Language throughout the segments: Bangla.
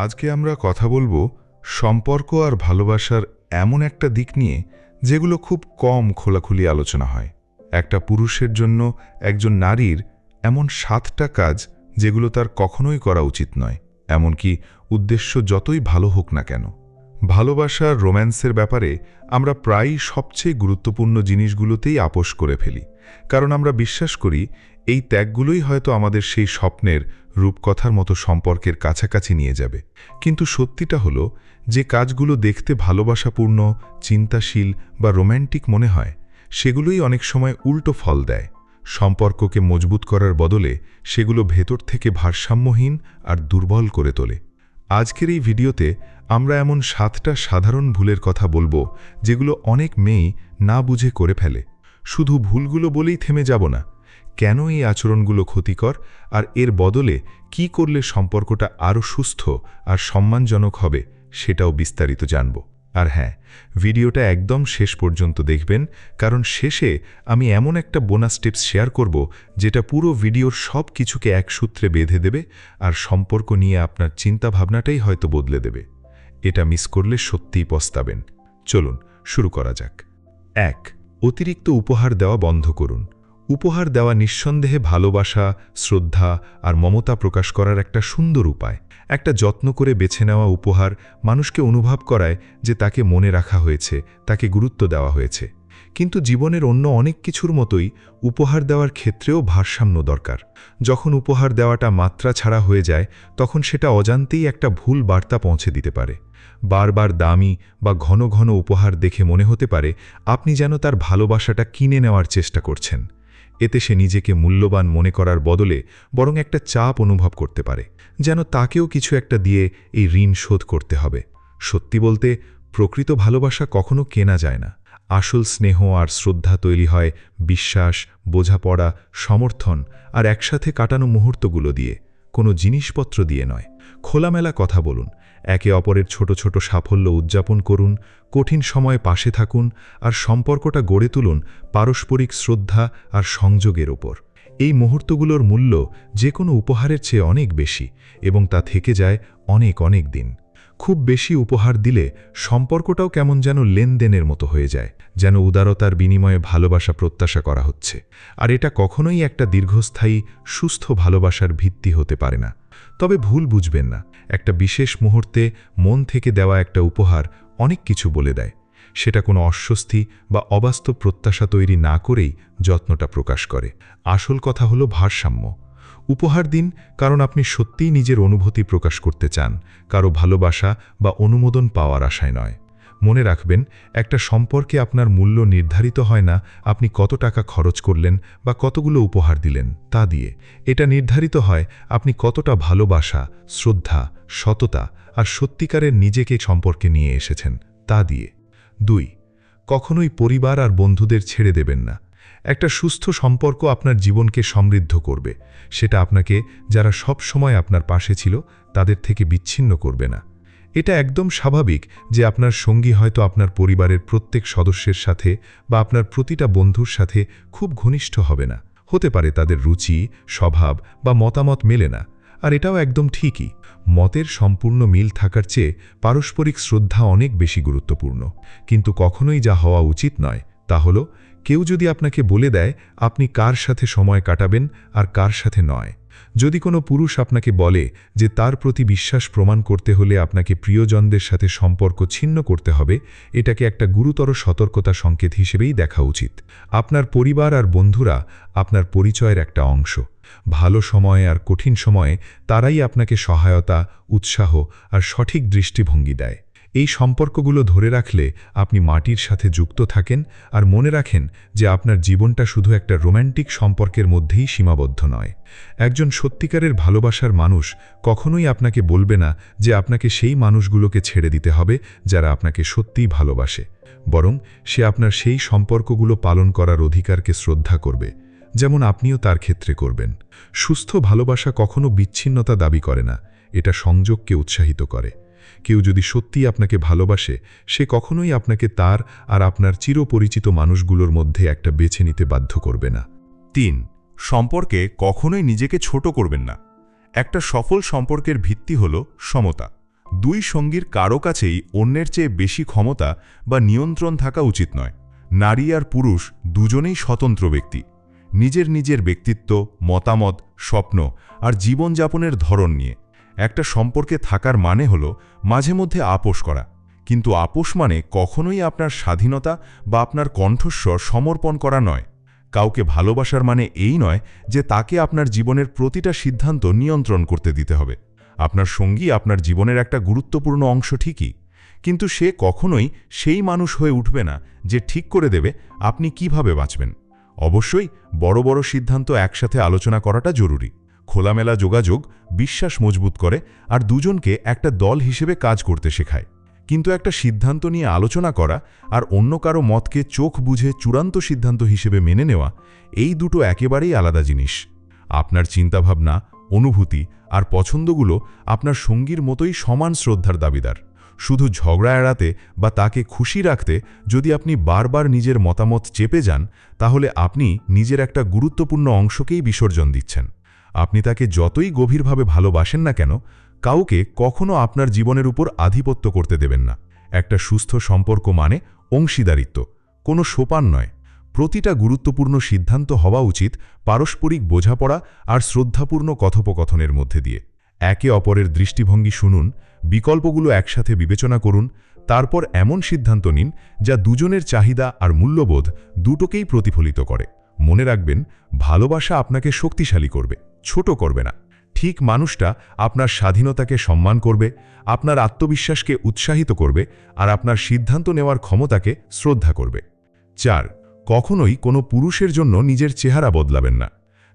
আজকে আমরা কথা বলবো সম্পর্ক আর ভালোবাসার এমন একটা দিক নিয়ে যেগুলো খুব কম খোলাখুলি আলোচনা হয়। একটা পুরুষের জন্য একজন নারীর এমন 7টা কাজ যেগুলো তার কখনোই করা উচিত নয়, এমনকি উদ্দেশ্য যতই ভালো হোক না কেন। ভালোবাসার রোম্যান্সের ব্যাপারে আমরা প্রায়ই সবচেয়ে গুরুত্বপূর্ণ জিনিসগুলোতেই আপোস করে ফেলি, কারণ আমরা বিশ্বাস করি এই ত্যাগগুলোই হয়তো আমাদের সেই স্বপ্নের রূপকথার মতো সম্পর্কের কাছাকাছি নিয়ে যাবে। কিন্তু সত্যিটা হলো যে কাজগুলো দেখতে ভালোবাসাপূর্ণ, চিন্তাশীল বা রোম্যান্টিক মনে হয়, সেগুলোই অনেক সময় উল্টো ফল দেয়। সম্পর্ককে মজবুত করার বদলে সেগুলো ভেতর থেকে ভারসাম্যহীন আর দুর্বল করে তোলে। আজকের এই ভিডিওতে আমরা এমন 7টা সাধারণ ভুলের কথা বলবো যেগুলো অনেক মেয়েই না বুঝে করে ফেলে। শুধু ভুলগুলো বলেই থেমে যাব না, কেন এই আচরণগুলো ক্ষতিকর আর এর বদলে কি করলে সম্পর্কটা আরও সুস্থ আর সম্মানজনক হবে সেটাও বিস্তারিত জানব। আর হ্যাঁ, ভিডিওটা একদম শেষ পর্যন্ত দেখবেন, কারণ শেষে আমি এমন একটা বোনাস টিপস শেয়ার করব যেটা পুরো ভিডিওর সব কিছুকে এক সূত্রে বেঁধে দেবে আর সম্পর্ক নিয়ে আপনার চিন্তাভাবনাটাই হয়তো বদলে দেবে। এটা মিস করলে সত্যিই পস্তাবেন। চলুন শুরু করা যাক। 1. অতিরিক্ত উপহার দেওয়া বন্ধ করুন। উপহার দেওয়া নিঃসন্দেহে ভালোবাসা, শ্রদ্ধা আর মমতা প্রকাশ করার একটা সুন্দর উপায়। একটা যত্ন করে বেছে নেওয়া উপহার মানুষকে অনুভব করায় যে তাকে মনে রাখা হয়েছে, তাকে গুরুত্ব দেওয়া হয়েছে। কিন্তু জীবনের অন্য অনেক কিছুর মতোই উপহার দেওয়ার ক্ষেত্রেও ভারসাম্য দরকার। যখন উপহার দেওয়াটা মাত্রা ছাড়া হয়ে যায়, তখন সেটা অজান্তেই একটা ভুল বার্তা পৌঁছে দিতে পারে। বারবার দামি বা ঘন ঘন উপহার দেখে মনে হতে পারে আপনি যেন তার ভালোবাসাটা কিনে নেওয়ার চেষ্টা করছেন। এতে সে নিজেকে মূল্যবান মনে করার বদলে বরং একটা চাপ অনুভব করতে পারে, যেন তাকেও কিছু একটা দিয়ে এই ঋণ শোধ করতে হবে। সত্যি বলতে, প্রকৃত ভালোবাসা কখনো কেনা যায় না। আসল স্নেহ আর শ্রদ্ধা তৈরি হয় বিশ্বাস, বোঝাপড়া, সমর্থন আর একসাথে কাটানো মুহূর্তগুলো দিয়ে, কোনো জিনিসপত্র দিয়ে নয়। খোলামেলা কথা বলুন, একে অপরের ছোট ছোট সাফল্য উদযাপন করুন, কঠিন সময়ে পাশে থাকুন আর সম্পর্কটা গড়ে তুলুন পারস্পরিক শ্রদ্ধা আর সংযোগের ওপর। এই মুহূর্তগুলোর মূল্য যে কোনো উপহারের চেয়ে অনেক বেশি এবং তা থেকে যায় অনেক অনেক দিন। খুব বেশি উপহার দিলে সম্পর্কটাও কেমন যেন লেনদেনের মতো হয়ে যায়, যেন উদারতার বিনিময়ে ভালোবাসা প্রত্যাশা করা হচ্ছে। আর এটা কখনোই একটা দীর্ঘস্থায়ী সুস্থ ভালোবাসার ভিত্তি হতে পারে না। তবে ভুল বুঝবেন না, একটা বিশেষ মুহূর্তে মন থেকে দেওয়া একটা উপহার অনেক কিছু বলে দেয়। সেটা কোনো অস্বস্তি বা অবাস্তব প্রত্যাশা তৈরি না করেই যত্নটা প্রকাশ করে। আসল কথা হলো ভারসাম্য। উপহার দিন কারণ আপনি সত্যিই নিজের অনুভূতি প্রকাশ করতে চান, কারো ভালোবাসা বা অনুমোদন পাওয়ার আশায় নয়। মনে রাখবেন, একটা সম্পর্কে আপনার মূল্য নির্ধারিত হয় না আপনি কত টাকা খরচ করলেন বা কতগুলো উপহার দিলেন তা দিয়ে। এটা নির্ধারিত হয় আপনি কতটা ভালোবাসা, শ্রদ্ধা, সততা আর সত্যিকারের নিজেকে সম্পর্কে নিয়ে এসেছেন তা দিয়ে। 2. কখনোই পরিবার আর বন্ধুদের ছেড়ে দেবেন না। একটা সুস্থ সম্পর্ক আপনার জীবনকে সমৃদ্ধ করবে। সেটা আপনাকে, যারা সব সময় আপনার পাশে ছিল, তাদের থেকে বিচ্ছিন্ন করবে না। এটা একদম স্বাভাবিক যে আপনার সঙ্গী হয়তো আপনার পরিবারের প্রত্যেক সদস্যের সাথে বা আপনার প্রতিটা বন্ধুর সাথে খুব ঘনিষ্ঠ হবে না। হতে পারে তাদের রুচি, স্বভাব বা মতামত মেলে না, আর এটাও একদম ঠিকই। মতের সম্পূর্ণ মিল থাকার চেয়ে পারস্পরিক শ্রদ্ধা অনেক বেশি গুরুত্বপূর্ণ। কিন্তু কখনোই যা হওয়া উচিত নয় তা হলো কেউ যদি আপনাকে বলে দেয় আপনি কার সাথে সময় কাটাবেন আর কার সাথে নয়। যদি কোনো পুরুষ আপনাকে বলে যে তার প্রতি বিশ্বাস প্রমাণ করতে হলে আপনাকে প্রিয়জনদের সাথে সম্পর্ক ছিন্ন করতে হবে, এটাকে একটা গুরুতর সতর্কতা সংকেত হিসেবেই দেখা উচিত। আপনার পরিবার আর বন্ধুরা আপনার পরিচয়ের একটা অংশ। ভালো সময়ে আর কঠিন সময়ে তারাই আপনাকে সহায়তা, উৎসাহ আর সঠিক দৃষ্টিভঙ্গি দেয়। এই সম্পর্কগুলো ধরে রাখলে আপনি মাটির সাথে যুক্ত থাকেন আর মনে রাখেন যে আপনার জীবনটা শুধু একটা রোম্যান্টিক সম্পর্কের মধ্যেই সীমাবদ্ধ নয়। একজন সত্যিকারের ভালোবাসার মানুষ কখনোই আপনাকে বলবে না যে আপনাকে সেই মানুষগুলোকে ছেড়ে দিতে হবে যারা আপনাকে সত্যিই ভালোবাসে, বরং সে আপনার সেই সম্পর্কগুলো পালন করার অধিকারকে শ্রদ্ধা করবে, যেমন আপনিও তার ক্ষেত্রে করবেন। সুস্থ ভালোবাসা কখনো বিচ্ছিন্নতা দাবি করে না, এটা সংযোগকে উৎসাহিত করে। কেউ যদি সত্যিই আপনাকে ভালোবাসে, সে কখনোই আপনাকে তার আর আপনার চিরপরিচিত মানুষগুলোর মধ্যে একটা বেছে নিতে বাধ্য করবে না। 3. সম্পর্কে কখনোই নিজেকে ছোট করবেন না। একটা সফল সম্পর্কের ভিত্তি হল সমতা। দুই সঙ্গীর কারো কাছেই অন্যের চেয়ে বেশি ক্ষমতা বা নিয়ন্ত্রণ থাকা উচিত নয়। নারী আর পুরুষ দুজনেই স্বতন্ত্র ব্যক্তি। নিজের নিজের ব্যক্তিত্ব, মতামত, স্বপ্ন আর জীবনযাপনের ধরন নিয়ে একটা সম্পর্কে থাকার মানে হল মাঝে মধ্যে আপোষ করা, কিন্তু আপোষ মানে কখনোই আপনার স্বাধীনতা বা আপনার কণ্ঠস্বর সমর্পণ করা নয়। কাউকে ভালোবাসার মানে এই নয় যে তাকে আপনার জীবনের প্রতিটা সিদ্ধান্ত নিয়ন্ত্রণ করতে দিতে হবে। আপনার সঙ্গী আপনার জীবনের একটা গুরুত্বপূর্ণ অংশ ঠিকই, কিন্তু সে কখনোই সেই মানুষ হয়ে উঠবে না যে ঠিক করে দেবে আপনি কিভাবে বাঁচবেন। অবশ্যই বড় বড় সিদ্ধান্ত একসাথে আলোচনা করাটা জরুরি। খোলামেলা যোগাযোগ বিশ্বাস মজবুত করে আর দুজনকে একটা দল হিসেবে কাজ করতে শেখায়। কিন্তু একটা সিদ্ধান্ত নিয়ে আলোচনা করা আর অন্য কারো মতকে চোখ বুঝে চূড়ান্ত সিদ্ধান্ত হিসেবে মেনে নেওয়া, এই দুটো একেবারেই আলাদা জিনিস। আপনার চিন্তাভাবনা, অনুভূতি আর পছন্দগুলো আপনার সঙ্গীর মতোই সমান শ্রদ্ধার দাবিদার। শুধু ঝগড়া এড়াতে বা তাকে খুশি রাখতে যদি আপনি বারবার নিজের মতামত চেপে যান, তাহলে আপনি নিজের একটা গুরুত্বপূর্ণ অংশকেই বিসর্জন দিচ্ছেন। আপনি তাকে যতই গভীরভাবে ভালোবাসেন না কেন, কাউকে কখনো আপনার জীবনের উপর আধিপত্য করতে দেবেন না। একটা সুস্থ সম্পর্ক মানে অংশীদারিত্ব, কোনো সোপান নয়। প্রতিটা গুরুত্বপূর্ণ সিদ্ধান্ত হওয়া উচিত পারস্পরিক বোঝাপড়া আর শ্রদ্ধাপূর্ণ কথোপকথনের মধ্যে দিয়ে। একে অপরের দৃষ্টিভঙ্গি শুনুন, বিকল্পগুলো একসাথে বিবেচনা করুন, তারপর এমন সিদ্ধান্ত নিন যা দুজনের চাহিদা আর মূল্যবোধ দুটোকেই প্রতিফলিত করে। মনে রাখবেন, ভালোবাসা আপনাকে শক্তিশালী করবে, ছোট করবে না। ঠিক মানুষটা আপনার স্বাধীনতাকে সম্মান করবে, আপনার আত্মবিশ্বাসকে উৎসাহিত করবে আর আপনার সিদ্ধান্ত নেওয়ার ক্ষমতাকে শ্রদ্ধা করবে। 4. কখনোই কোনো পুরুষের জন্য নিজের চেহারা বদলাবেন না।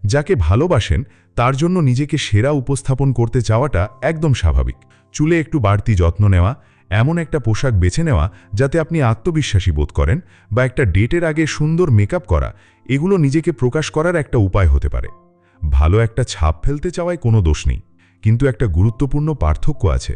যাকে ভালোবাসেন তার জন্য নিজেকে সেরা উপস্থাপন করতে চাওয়াটা একদম স্বাভাবিক। চুলে একটু বাড়তি যত্ন নেওয়া, এমন একটা পোশাক বেছে নেওয়া যাতে আপনি আত্মবিশ্বাসী বোধ করেন, বা একটা ডেটের আগে সুন্দর মেকআপ করা, এগুলো নিজেকে প্রকাশ করার একটা উপায় হতে পারে। ভালো একটা ছাপ ফেলতে চাওয়ায় কোনো দোষ নেই, কিন্তু একটা গুরুত্বপূর্ণ পার্থক্য আছে।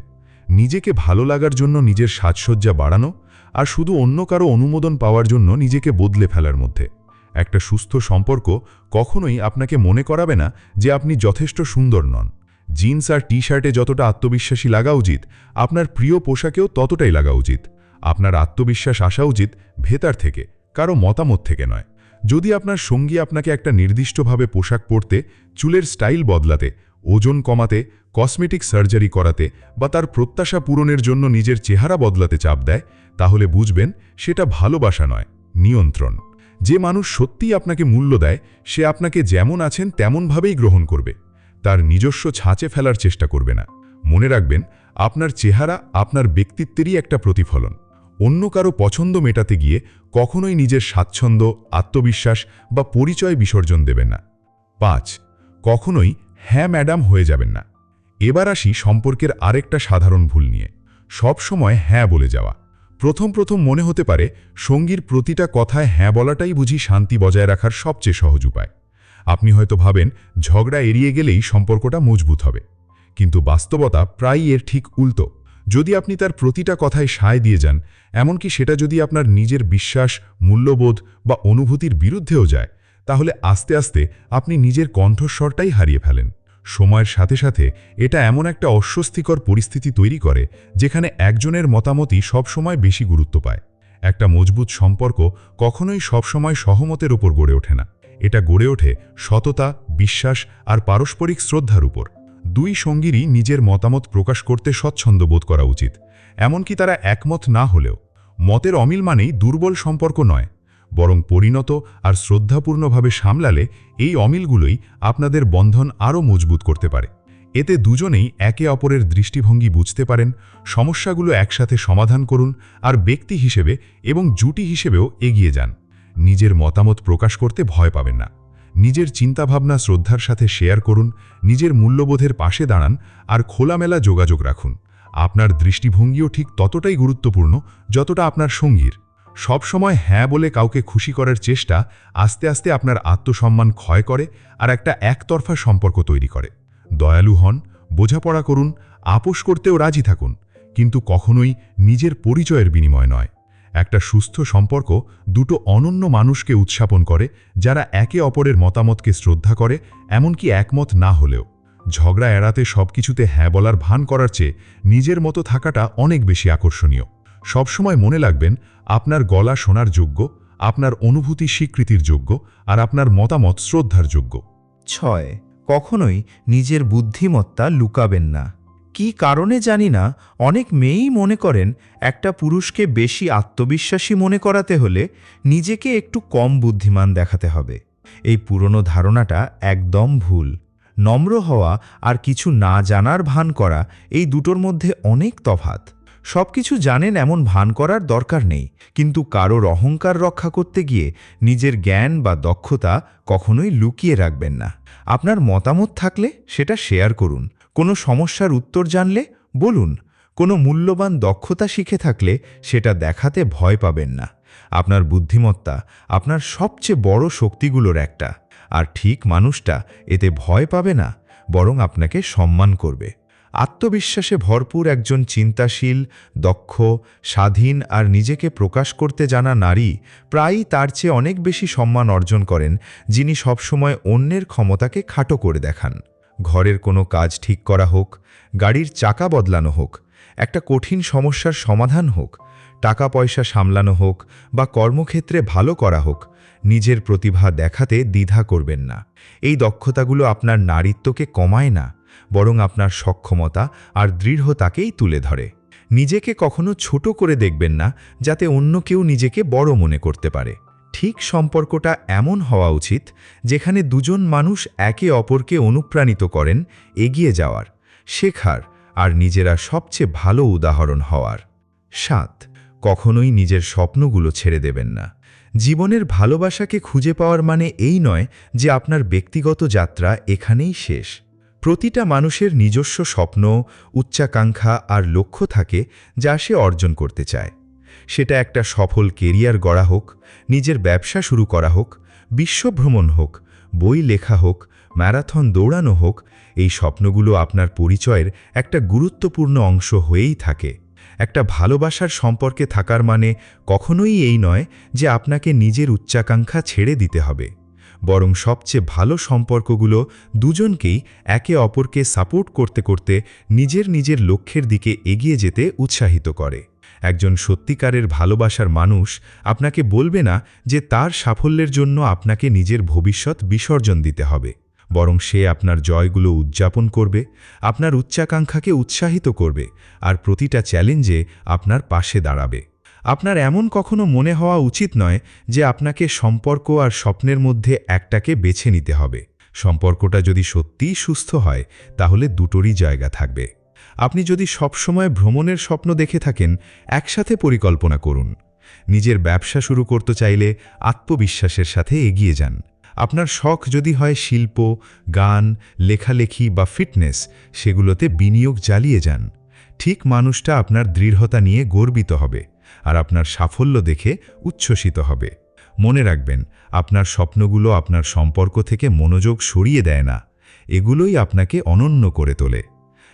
নিজেকে ভালো লাগার জন্য নিজের সাজসজ্জা বাড়ানো আর শুধু অন্য কারো অনুমোদন পাওয়ার জন্য নিজেকে বদলে ফেলার মধ্যে। একটা সুস্থ সম্পর্ক কখনোই আপনাকে মনে করাবে না যে আপনি যথেষ্ট সুন্দর নন। জিন্স আর টি শার্টে যতটা আত্মবিশ্বাসী লাগা উচিত, আপনার প্রিয় পোশাকেও ততটাই লাগা উচিত। আপনার আত্মবিশ্বাস আসা উচিত ভেতর থেকে, কারো মতামত থেকে নয়। যদি আপনার সঙ্গী আপনাকে একটা নির্দিষ্টভাবে পোশাক পরতে, চুলের স্টাইল বদলাতে, ওজন কমাতে, কসমেটিক সার্জারি করাতে বা তার প্রত্যাশা পূরণের জন্য নিজের চেহারা বদলাতে চাপ দেয়, তাহলে বুঝবেন সেটা ভালোবাসা নয়, নিয়ন্ত্রণ। যে মানুষ সত্যিই আপনাকে মূল্য দেয়, সে আপনাকে যেমন আছেন তেমনভাবেই গ্রহণ করবে, তার নিজস্ব ছাঁচে ফেলার চেষ্টা করবে না। মনে রাখবেন, আপনার চেহারা আপনার ব্যক্তিত্বেরই একটা প্রতিফলন। অন্য কারো পছন্দ মেটাতে গিয়ে কখনোই নিজের স্বাচ্ছন্দ্য, আত্মবিশ্বাস বা পরিচয় বিসর্জন দেবেন না। 5. কখনোই হ্যাঁ ম্যাডাম হয়ে যাবেন না। এবার আসি সম্পর্কের আরেকটা সাধারণ ভুল নিয়ে, সব সময় হ্যাঁ বলে যাওয়া। প্রথম মনে হতে পারে সঙ্গীর প্রতিটা কথায় হ্যাঁ বলাটাই বুঝি শান্তি বজায় রাখার সবচেয়ে সহজ উপায়। আপনি হয়তো ভাবেন ঝগড়া এড়িয়ে গেলেই সম্পর্কটা মজবুত হবে, কিন্তু বাস্তবতা প্রায়ই এর ঠিক উল্টো। যদি আপনি তার প্রতিটা কথায় সায় দিয়ে যান, এমনকি সেটা যদি আপনার নিজের বিশ্বাস, মূল্যবোধ বা অনুভূতির বিরুদ্ধেও যায়, তাহলে আস্তে আস্তে আপনি নিজের কণ্ঠস্বরটাই হারিয়ে ফেলেন। সময়ের সাথে সাথে এটা এমন একটা অস্বস্তিকর পরিস্থিতি তৈরি করে যেখানে একজনের মতামতই সবসময় বেশি গুরুত্ব পায়। একটা মজবুত সম্পর্ক কখনোই সবসময় সহমতের উপর গড়ে ওঠে না। এটা গড়ে ওঠে সততা, বিশ্বাস আর পারস্পরিক শ্রদ্ধার উপর। দুই সঙ্গীরই নিজের মতামত প্রকাশ করতে স্বচ্ছন্দ বোধ করা উচিত, এমনকি তারা একমত না হলেও। মতের অমিল মানেই দুর্বল সম্পর্ক নয়, বরং পরিণত আর শ্রদ্ধাপূর্ণভাবে সামলালে এই অমিলগুলোই আপনাদের বন্ধন আরও মজবুত করতে পারে। এতে দুজনেই একে অপরের দৃষ্টিভঙ্গি বুঝতে পারেন, সমস্যাগুলো একসাথে সমাধান করুন আর ব্যক্তি হিসেবে এবং জুটি হিসেবেও এগিয়ে যান। নিজের মতামত প্রকাশ করতে ভয় পাবেন না। নিজের চিন্তাভাবনা শ্রদ্ধার সাথে শেয়ার করুন, নিজের মূল্যবোধের পাশে দাঁড়ান আর খোলামেলা যোগাযোগ রাখুন। আপনার দৃষ্টিভঙ্গিও ঠিক ততটাই গুরুত্বপূর্ণ যতটা আপনার সঙ্গীর। সবসময় হ্যাঁ বলে কাউকে খুশি করার চেষ্টা আস্তে আস্তে আপনার আত্মসম্মান ক্ষয় করে আর একটা একতরফা সম্পর্ক তৈরি করে। দয়ালু হন, বোঝাপড়া করুন, আপোষ করতেও রাজি থাকুন, কিন্তু কখনোই নিজের পরিচয়ের বিনিময় নয়। একটা সুস্থ সম্পর্ক দুটো অনন্য মানুষকে উৎসাপন করে, যারা একে অপরের মতামতকে শ্রদ্ধা করে, এমনকি একমত না হলেও। ঝগড়া এড়াতে সবকিছুতে হ্যাঁ বলার ভান করার চেয়ে নিজের মতো থাকাটা অনেক বেশি আকর্ষণীয়। সবসময় মনে রাখবেন, আপনার গলা শোনার যোগ্য, আপনার অনুভূতি স্বীকৃতির যোগ্য, আর আপনার মতামত শ্রদ্ধার যোগ্য। 6. কখনোই নিজের বুদ্ধিমত্তা লুকাবেন না। কী কারণে জানি না, অনেক মেয়েই মনে করেন একটা পুরুষকে বেশি আত্মবিশ্বাসী মনে করাতে হলে নিজেকে একটু কম বুদ্ধিমান দেখাতে হবে। এই পুরনো ধারণাটা একদম ভুল। নম্র হওয়া আর কিছু না জানার ভান করা, এই দুটোর মধ্যে অনেক তফাৎ। সবকিছু জানেন এমন ভান করার দরকার নেই, কিন্তু কারোর অহংকার রক্ষা করতে গিয়ে নিজের জ্ঞান বা দক্ষতা কখনোই লুকিয়ে রাখবেন না। আপনার মতামত থাকলে সেটা শেয়ার করুন। কোনো সমস্যার উত্তর জানলে বলুন। কোনো মূল্যবান দক্ষতা শিখে থাকলে সেটা দেখাতে ভয় পাবেন না। আপনার বুদ্ধিমত্তা আপনার সবচেয়ে বড় শক্তিগুলোর একটা, আর ঠিক মানুষটা এতে ভয় পাবে না, বরং আপনাকে সম্মান করবে। আত্মবিশ্বাসে ভরপুর একজন চিন্তাশীল, দক্ষ, স্বাধীন আর নিজেকে প্রকাশ করতে জানা নারী প্রায়ই তার চেয়ে অনেক বেশি সম্মান অর্জন করেন যিনি সবসময় অন্যের ক্ষমতাকে খাটো করে দেখান। ঘরের কোনো কাজ ঠিক করা হোক, গাড়ির চাকা বদলানো হোক, একটা কঠিন সমস্যার সমাধান হোক, টাকা পয়সা সামলানো হোক বা কর্মক্ষেত্রে ভালো করা হোক, নিজের প্রতিভা দেখাতে দ্বিধা করবেন না। এই দক্ষতাগুলো আপনার নারীত্বকে কমায় না, বরং আপনার সক্ষমতা আর দৃঢ়তাকেই তুলে ধরে। নিজেকে কখনো ছোট করে দেখবেন না, যাতে অন্য কেউ নিজেকে বড় মনে করতে পারে। ঠিক সম্পর্কটা এমন হওয়া উচিত যেখানে দুজন মানুষ একে অপরকে অনুপ্রাণিত করেন এগিয়ে যাওয়ার, শেখার আর নিজেরা সবচেয়ে ভালো উদাহরণ হওয়ার। 7. কখনোই নিজের স্বপ্নগুলো ছেড়ে দেবেন না। জীবনের ভালোবাসাকে খুঁজে পাওয়ার মানে এই নয় যে আপনার ব্যক্তিগত যাত্রা এখানেই শেষ। প্রতিটা মানুষের নিজস্ব স্বপ্ন, উচ্চাকাঙ্ক্ষা আর লক্ষ্য থাকে যা সে অর্জন করতে চায়। সেটা একটা সফল কেরিয়ার গড়া হোক, নিজের ব্যবসা শুরু করা হোক, বিশ্বভ্রমণ হোক, বই লেখা হোক, ম্যারাথন দৌড়ানো হোক, এই স্বপ্নগুলো আপনার পরিচয়ের একটা গুরুত্বপূর্ণ অংশ হয়েই থাকে। একটা ভালোবাসার সম্পর্কে থাকার মানে কখনোই এই নয় যে আপনাকে নিজের উচ্চাকাঙ্ক্ষা ছেড়ে দিতে হবে, বরং সবচেয়ে ভালো সম্পর্কগুলো দুজনকেই একে অপরকে সাপোর্ট করতে করতে নিজের লক্ষ্যের দিকে এগিয়ে যেতে উৎসাহিত করে। একজন সত্যিকারের ভালোবাসার মানুষ আপনাকে বলবে না যে তার সাফল্যের জন্য আপনাকে নিজের ভবিষ্যৎ বিসর্জন দিতে হবে, বরং সে আপনার জয়গুলো উদযাপন করবে, আপনার উচ্চাকাঙ্ক্ষাকে উৎসাহিত করবে আর প্রতিটা চ্যালেঞ্জে আপনার পাশে দাঁড়াবে। আপনার এমন কখনো মনে হওয়া উচিত নয় যে আপনাকে সম্পর্ক আর স্বপ্নের মধ্যে একটাকে বেছে নিতে হবে। সম্পর্কটা যদি সত্যিই সুস্থ হয় তাহলে দুটোরই জায়গা থাকবে। আপনি যদি সবসময় ভ্রমণের স্বপ্ন দেখে থাকেন, একসাথে পরিকল্পনা করুন। নিজের ব্যবসা শুরু করতে চাইলে আত্মবিশ্বাসের সাথে এগিয়ে যান। আপনার শখ যদি হয় শিল্প, গান, লেখালেখি বা ফিটনেস, সেগুলোতে বিনিয়োগ চালিয়ে যান। ঠিক মানুষটা আপনার দৃঢ়তা নিয়ে গর্বিত হবে আর আপনার সাফল্য দেখে উচ্ছ্বসিত হবে। মনে রাখবেন, আপনার স্বপ্নগুলো আপনার সম্পর্ক থেকে মনোযোগ সরিয়ে দেয় না, এগুলোই আপনাকে অনন্য করে তোলে।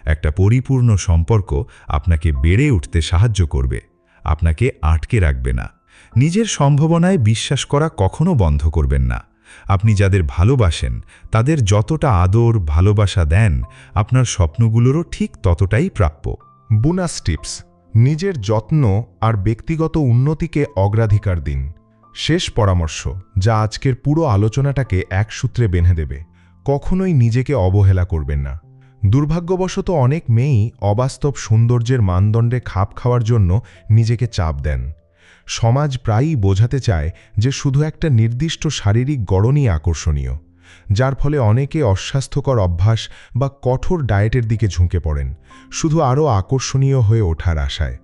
একটা পরিপূর্ণ সম্পর্ক আপনাকে বেড়ে উঠতে সাহায্য করবে, আপনাকে আটকে রাখবে না। নিজের সম্ভাবনায় বিশ্বাস করা কখনো বন্ধ করবেন না। আপনি যাদের ভালোবাসেন তাদের যতটা আদর, ভালোবাসা দেন, আপনার স্বপ্নগুলোরও ঠিক ততটাই প্রাপ্য। বোনাস টিপস: নিজের যত্ন আর ব্যক্তিগত উন্নতিকে অগ্রাধিকার দিন। শেষ পরামর্শ, যা আজকের পুরো আলোচনাটাকে এক সূত্রে বেঁধে দেবে: কখনোই নিজেকে অবহেলা করবেন না। দুর্ভাগ্যবশত অনেক মেয়েই অবাস্তব সৌন্দর্যের মানদণ্ডে খাপ খাওয়ার জন্য নিজেকে চাপ দেন। সমাজ প্রায়ই বোঝাতে চায় যে শুধু একটা নির্দিষ্ট শারীরিক গড়নই আকর্ষণীয়, যার ফলে অনেকে অস্বাস্থ্যকর অভ্যাস বা কঠোর ডায়েটের দিকে ঝুঁকে পড়েন, শুধু আরও আকর্ষণীয় হয়ে ওঠার আশায়।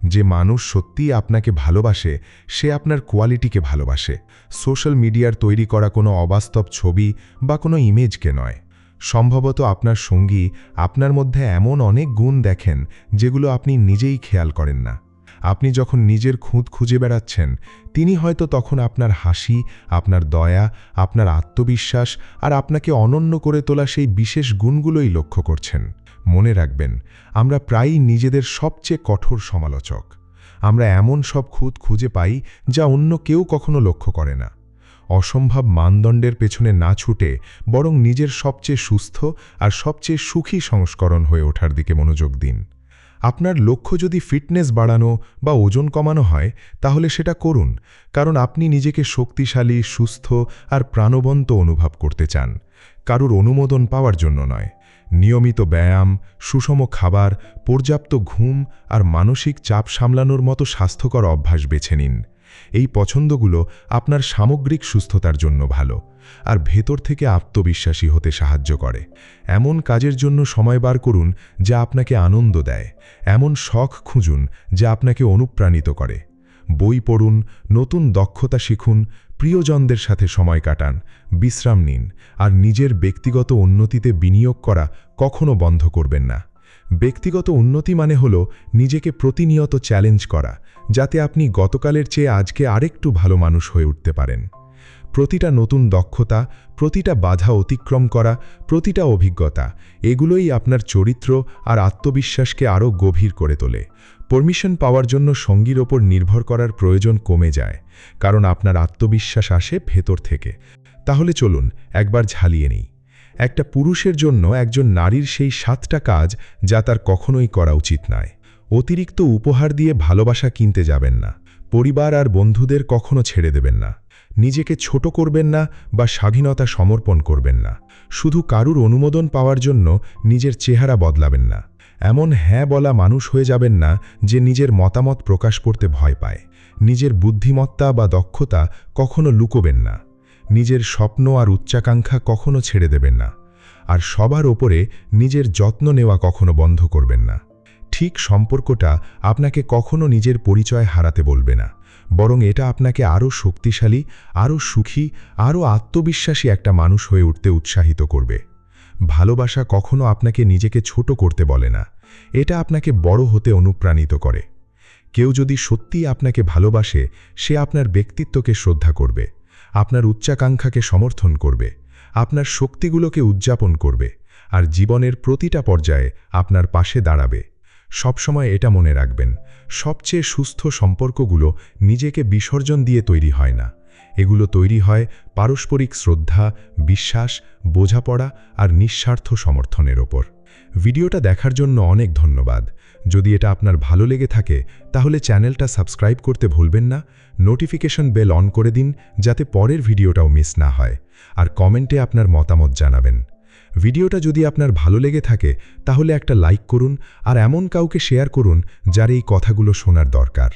যে মানুষ সত্যিই আপনাকে ভালোবাসে, সে আপনার কোয়ালিটিকে ভালোবাসে, সোশ্যাল মিডিয়ার তৈরি করা কোনো অবাস্তব ছবি বা কোনো ইমেজকে নয়। সম্ভবত আপনার সঙ্গী আপনার মধ্যে এমন অনেক গুণ দেখেন যেগুলো আপনি নিজেই খেয়াল করেন না। আপনি যখন নিজের খুঁত খুঁজে বেড়াচ্ছেন, তিনি হয়তো তখন আপনার হাসি, আপনার দয়া, আপনার আত্মবিশ্বাস আর আপনাকে অনন্য করে তোলা সেই বিশেষ গুণগুলোই লক্ষ্য করছেন। মনে রাখবেন, আমরা প্রায়ই নিজেদের সবচেয়ে কঠোর সমালোচক। আমরা এমন সব খুঁত খুঁজে পাই যা অন্য কেউ কখনো লক্ষ্য করে না। অসম্ভব মানদণ্ডের পেছনে না ছুটে বরং নিজের সবচেয়ে সুস্থ আর সবচেয়ে সুখী সংস্করণ হয়ে ওঠার দিকে মনোযোগ দিন। আপনার লক্ষ্য যদি ফিটনেস বাড়ানো বা ওজন কমানো হয় তাহলে সেটা করুন, কারণ আপনি নিজেকে শক্তিশালী, সুস্থ আর প্রাণবন্ত অনুভব করতে চান, কারুর অনুমোদন পাওয়ার জন্য নয়। নিয়মিত ব্যায়াম, সুষম খাবার, পর্যাপ্ত ঘুম আর মানসিক চাপ সামলানোর মতো স্বাস্থ্যকর অভ্যাস বেছে নিন। এই পছন্দগুলো আপনার সামগ্রিক সুস্থতার জন্য ভালো আর ভেতর থেকে আত্মবিশ্বাসী হতে সাহায্য করে। এমন কাজের জন্য সময় বার করুন যা আপনাকে আনন্দ দেয়, এমন শখ খুঁজুন যা আপনাকে অনুপ্রাণিত করে। বই পড়ুন, নতুন দক্ষতা শিখুন, প্রিয়জনদের সাথে সময় কাটান, বিশ্রাম নিন আর নিজের ব্যক্তিগত উন্নতিতে বিনিয়োগ করা কখনো বন্ধ করবেন না। ব্যক্তিগত উন্নতি মানে হলো নিজেকে প্রতিনিয়ত চ্যালেঞ্জ করা, যাতে আপনি গতকালের চেয়ে আজকে আরেকটু ভালো মানুষ হয়ে উঠতে পারেন। প্রতিটা নতুন দক্ষতা, প্রতিটা বাধা অতিক্রম করা, প্রতিটা অভিজ্ঞতা, এগুলোই আপনার চরিত্র আর আত্মবিশ্বাসকে আরও গভীর করে তোলে। পারমিশন পাওয়ার জন্য সঙ্গীর ওপর নির্ভর করার প্রয়োজন কমে যায়, কারণ আপনার আত্মবিশ্বাস আসে ভেতর থেকে। তাহলে চলুন একবার ঝালিয়ে নিই। একটা পুরুষের জন্য একজন নারীর সেই 7টা কাজ যা তার কখনোই করা উচিত নয়। অতিরিক্ত উপহার দিয়ে ভালোবাসা কিনতে যাবেন না। পরিবার আর বন্ধুদের কখনো ছেড়ে দেবেন না। নিজেকে ছোট করবেন না বা স্বাধীনতা সমর্পণ করবেন না। শুধু কারুর অনুমোদন পাওয়ার জন্য নিজের চেহারা বদলাবেন না। এমন হ্যাঁ বলা মানুষ হয়ে যাবেন না যে নিজের মতামত প্রকাশ করতে ভয় পায়। নিজের বুদ্ধিমত্তা বা দক্ষতা কখনো লুকোবেন না। নিজের স্বপ্ন আর উচ্চাকাঙ্ক্ষা কখনো ছেড়ে দেবেন না। আর সবার ওপরে নিজের যত্ন নেওয়া কখনো বন্ধ করবেন না। ঠিক সম্পর্কটা আপনাকে কখনো নিজের পরিচয় হারাতে বলবে না, বরং এটা আপনাকে আরও শক্তিশালী, আরও সুখী, আরও আত্মবিশ্বাসী একটা মানুষ হয়ে উঠতে উৎসাহিত করবে। ভালোবাসা কখনো আপনাকে নিজেকে ছোট করতে বলে না, এটা আপনাকে বড় হতে অনুপ্রাণিত করে। কেউ যদি সত্যিই আপনাকে ভালোবাসে, সে আপনার ব্যক্তিত্বকে শ্রদ্ধা করবে, আপনার উচ্চাকাঙ্ক্ষাকে সমর্থন করবে, আপনার শক্তিগুলোকে উদযাপন করবে আর জীবনের প্রতিটা পর্যায়ে আপনার পাশে দাঁড়াবে। সবসময় এটা মনে রাখবেন, সবচেয়ে সুস্থ সম্পর্কগুলো নিজেকে বিসর্জন দিয়ে তৈরি হয় না। এগুলো তৈরি হয় পারস্পরিক শ্রদ্ধা, বিশ্বাস, বোঝাপড়া আর নিঃস্বার্থ সমর্থনের ওপর। ভিডিওটা দেখার জন্য অনেক ধন্যবাদ। যদি এটা আপনার ভালো লেগে থাকে তাহলে চ্যানেলটা সাবস্ক্রাইব করতে ভুলবেন না। নোটিফিকেশন বেল অন করে দিন যাতে পরের ভিডিওটাও মিস না হয়। আর কমেন্টে আপনার মতামত জানাবেন। ভিডিওটা যদি আপনার ভালো লেগে থাকে তাহলে একটা লাইক করুন আর এমন কাউকে শেয়ার করুন যার এই কথাগুলো শোনার দরকার।